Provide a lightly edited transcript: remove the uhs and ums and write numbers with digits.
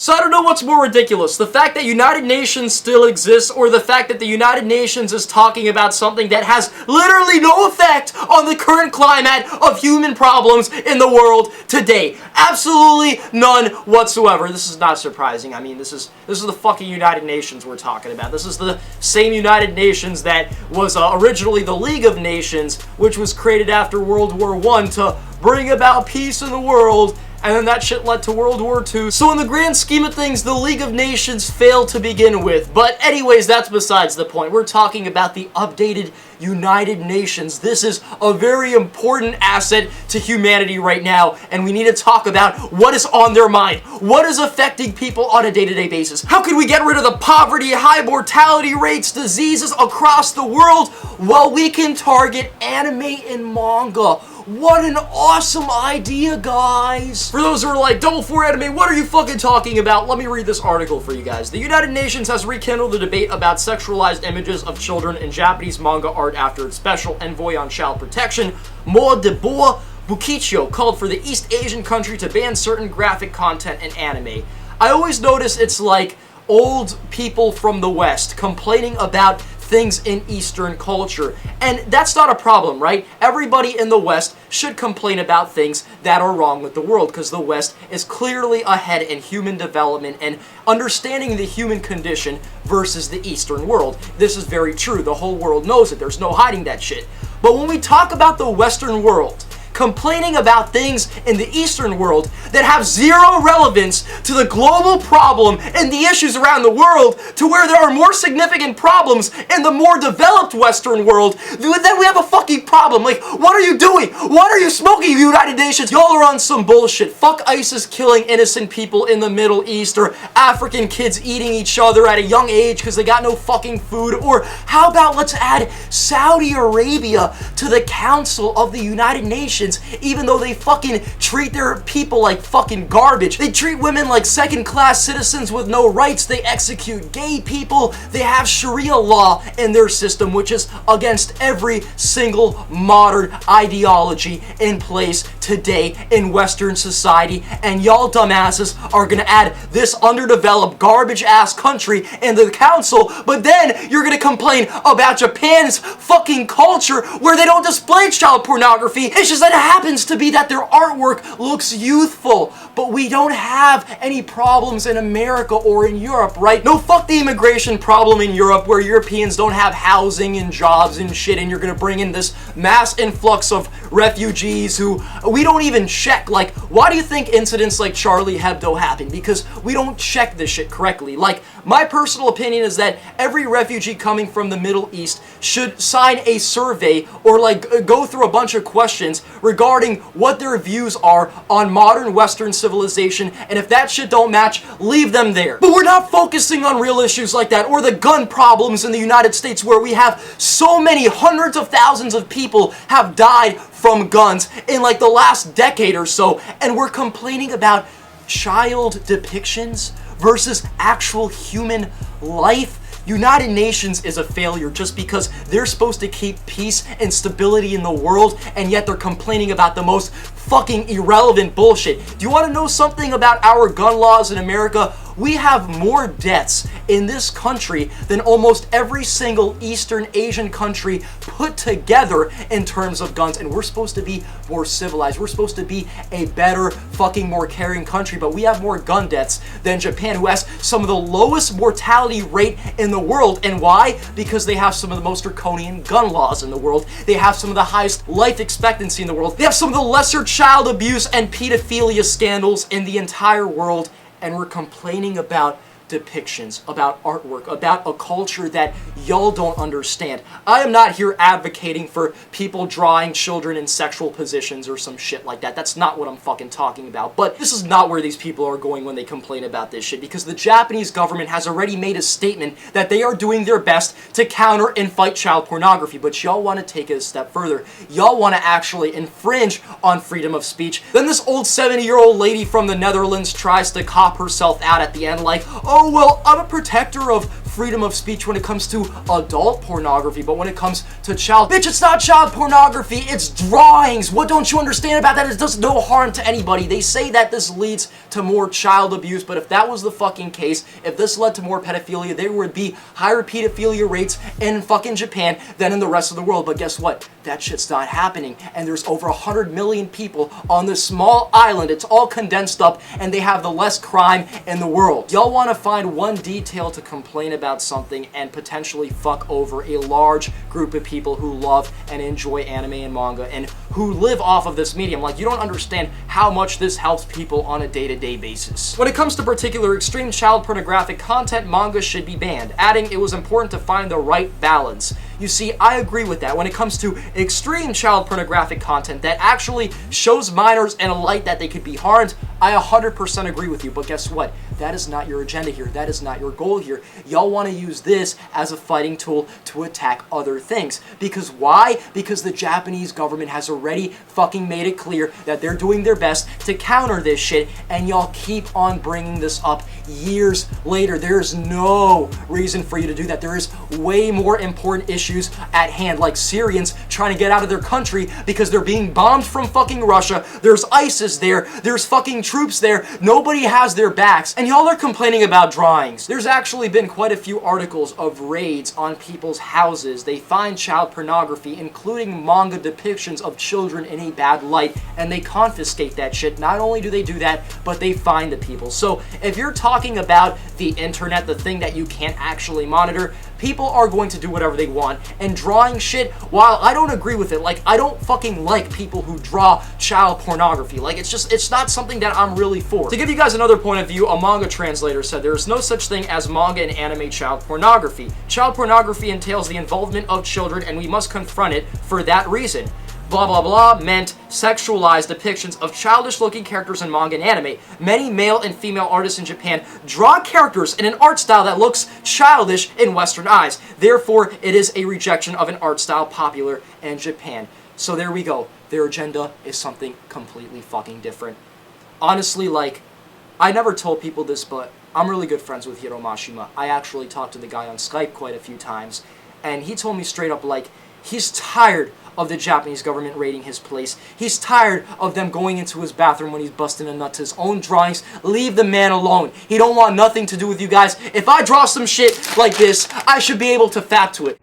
So I don't know what's more ridiculous, the fact that United Nations still exists, or the fact that the United Nations is talking about something that has literally no effect on the current climate of human problems in the world today. Absolutely none whatsoever. This is not surprising. I mean, this is the fucking United Nations we're talking about. This is the same United Nations that was originally the League of Nations, which was created after World War I to bring about peace in the world. And then that shit led to World War II. So in the grand scheme of things, the League of Nations failed to begin with. But anyways, that's besides the point. We're talking about the updated United Nations. This is a very important asset to humanity right now, and we need to talk about what is on their mind. What is affecting people on a day-to-day basis? How can we get rid of the poverty, high mortality rates, diseases across the world while we can target anime and manga? What an awesome idea, guys! For those who are like, Double4Anime, what are you fucking talking about? Let me read this article for you guys. The United Nations has rekindled the debate about sexualized images of children in Japanese manga art after its special envoy on child protection, Debora Bukicho, called for the East Asian country to ban certain graphic content in anime. I always notice it's like old people from the West complaining about things in Eastern culture. And that's not a problem, right? Everybody in the West should complain about things that are wrong with the world, because the West is clearly ahead in human development and understanding the human condition versus the Eastern world. This is very true. The whole world knows it. There's no hiding that shit. But when we talk about the Western world, complaining about things in the Eastern world that have zero relevance to the global problem and the issues around the world, to where there are more significant problems in the more developed Western world, then we have a fucking problem. Like, what are you doing? What are you smoking, United Nations? Y'all are on some bullshit. Fuck ISIS killing innocent people in the Middle East, or African kids eating each other at a young age because they got no fucking food. Or how about let's add Saudi Arabia to the Council of the United Nations, even though they fucking treat their people like fucking garbage. They treat women like second-class citizens with no rights. They execute gay people. They have Sharia law in their system, which is against every single modern ideology in place today in Western society. And y'all dumbasses are gonna add this underdeveloped garbage-ass country into the council, but then you're gonna complain about Japan's fucking culture where they don't display child pornography. It's just that it happens to be that their artwork looks youthful, but we don't have any problems in America or in Europe, right? No, fuck the immigration problem in Europe where Europeans don't have housing and jobs and shit, and you're gonna bring in this mass influx of refugees who we don't even check. Like, why do you think incidents like Charlie Hebdo happen? Because we don't check this shit correctly. Like, my personal opinion is that every refugee coming from the Middle East should sign a survey or like go through a bunch of questions regarding what their views are on modern Western civilization, and if that shit don't match, leave them there. But we're not focusing on real issues like that, or the gun problems in the United States where we have so many hundreds of thousands of people have died from guns in like the last decade or so, and we're complaining about child depictions versus actual human life. United Nations is a failure just because they're supposed to keep peace and stability in the world, and yet they're complaining about the most fucking irrelevant bullshit. Do you want to know something about our gun laws in America? We have more deaths in this country than almost every single Eastern Asian country put together in terms of guns, and we're supposed to be more civilized. We're supposed to be a better, fucking more caring country, but we have more gun deaths than Japan, who has some of the lowest mortality rate in the world. And why? Because they have some of the most draconian gun laws in the world. They have some of the highest life expectancy in the world. They have some of the lesser child abuse and pedophilia scandals in the entire world. And we're complaining about depictions, about artwork, about a culture that y'all don't understand. I am not here advocating for people drawing children in sexual positions or some shit like that. That's not what I'm fucking talking about. But this is not where these people are going when they complain about this shit, because the Japanese government has already made a statement that they are doing their best to counter and fight child pornography. But y'all want to take it a step further. Y'all want to actually infringe on freedom of speech. Then this old 70-year-old lady from the Netherlands tries to cop herself out at the end like, oh, well, I'm a protector of freedom of speech when it comes to adult pornography, but when it comes to child, bitch, it's not child pornography, it's drawings. What don't you understand about that? It does no harm to anybody. They say that this leads to more child abuse, but if that was the fucking case, if this led to more pedophilia, there would be higher pedophilia rates in fucking Japan than in the rest of the world. But guess what? That shit's not happening, and there's over 100 million people on this small island. It's all condensed up, and they have the less crime in the world. Y'all want to find one detail to complain about something and potentially fuck over a large group of people who love and enjoy anime and manga and who live off of this medium. Like, you don't understand how much this helps people on a day-to-day basis. When it comes to particular extreme child pornographic content, manga should be banned, adding it was important to find the right balance. You see, I agree with that. When it comes to extreme child pornographic content that actually shows minors in a light that they could be harmed, I 100% agree with you. But guess what? That is not your agenda here. That is not your goal here. Y'all want to use this as a fighting tool to attack other things. Because why? Because the Japanese government has already fucking made it clear that they're doing their best to counter this shit, and y'all keep on bringing this up years later. There's no reason for you to do that. There is way more important issues at hand, like Syrians trying to get out of their country because they're being bombed from fucking Russia. There's ISIS there. There's fucking troops there. Nobody has their backs. And y'all are complaining about drawings. There's actually been quite a few articles of raids on people's houses. They find child pornography, including manga depictions of children in a bad light, and they confiscate that shit. Not only do they do that, but they find the people. So if you're talking about the internet, the thing that you can't actually monitor, people are going to do whatever they want. And drawing shit, while I don't agree with it, like, I don't fucking like people who draw child pornography. Like, it's not something that I'm really for. To give you guys another point of view, a manga translator said there is no such thing as manga and anime child pornography. Child pornography entails the involvement of children, and we must confront it for that reason. Blah blah blah meant sexualized depictions of childish-looking characters in manga and anime. Many male and female artists in Japan draw characters in an art style that looks childish in Western eyes. Therefore, it is a rejection of an art style popular in Japan. So there we go. Their agenda is something completely fucking different. Honestly, like, I never told people this, but I'm really good friends with Hiro Mashima. I actually talked to the guy on Skype quite a few times, and he told me straight up, like, he's tired of the Japanese government raiding his place. He's tired of them going into his bathroom when he's busting a nut to his own drawings. Leave the man alone. He don't want nothing to do with you guys. If I draw some shit like this, I should be able to fap to it.